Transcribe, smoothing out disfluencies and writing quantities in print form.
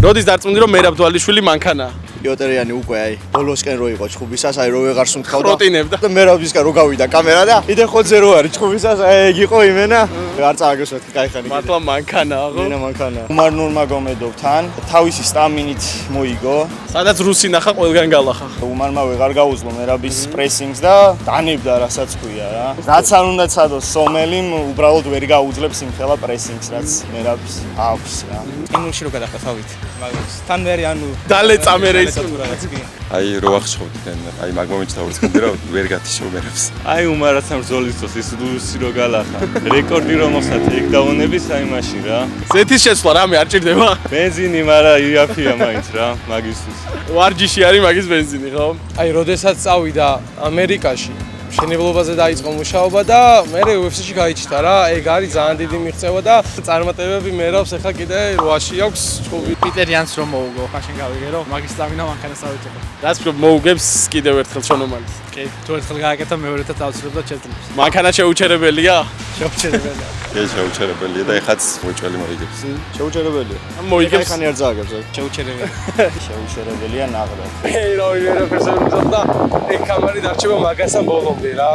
როდის დარწმუნდი რომ მერაბდვალიშვილი მანქანაა? იოტერიანი უკვე აი ბოლოსკენ რო იყო ჩხუბისას აი რო ვეღარ სუნთქავდა ხროტინებდა. და მერაბისკენ რო გავიდა კამერა და იდე ხოძე რო არის ჩხუბისას აი ეგ იყო იმენა არ წააგებს მეთქი кайხანი მართლა მანქანაა ხო? იმენა მანქანა უმარნურმა გომედოვთან თავისი სტამინით მოიგო სადაც რუსი ნახა ყველგან გალახა. უმარმა ვეღარ გაუძლო მერაბის პრესინგს და დანებდა რასაც ქვია რა რაც არ უნდა ცადოს სომელიმ უბრალოდ ვერ გაუძლებს იმხელა პრესინგს რაც მერაბს აქვს რა ინულში რო გადახდა თავით მაგრამ თან მე ანუ დალეწამერე ის აი რო ახშობდნენ აი მაგ მომენტში დავუწყდი რომ ვერ გათიშობერებს აი უმარათან ბრძოლისთვის ის რუსი რო გალახა რეკორდი რომ მოსათე ეგ დაუნების აი მაშინ რა ზეთის შეცვლა რამე არ ჭირდება? ბენზინი მარა იაფია მაინც რა მაგისთვის ვარჯიში არის მაგის ბენზინი ხო? აი როდესაც წავიდა ამერიკაში მშენებლობაზე დაიწყო მუშაობა და მე UFC-ში გაიჩნდა რა ეგ არის ძალიან დიდი მიღწევა და წარმატებები მერავს ახლა კიდე 8-ში აქვს ჩხუბი პიტერ იანს რომ მოუგო ხაშენ გავიგე რომ მაგის სტამინა მანქანას ავიწყო რაც უფრო მოუგებს კიდევ ერთხელ ჩონომალს. კი თუ ერთხელ გააკეთა მეორეთაც ავცილებ და ჩეძლებს მანქანა შეუჩერებელია? შეუჩერებელია კი შეუჩერებელია და ეხაც მოჭველი მოიგებს შეუჩერებელია მოიგებს კайხანი არ წააგებს შეუჩერებელია შეუჩერებელია ნაღდა ეი რა ვერაფერს არ მზობდა ეგ კამერი დარჩება მაგასთან ბოლომდე რა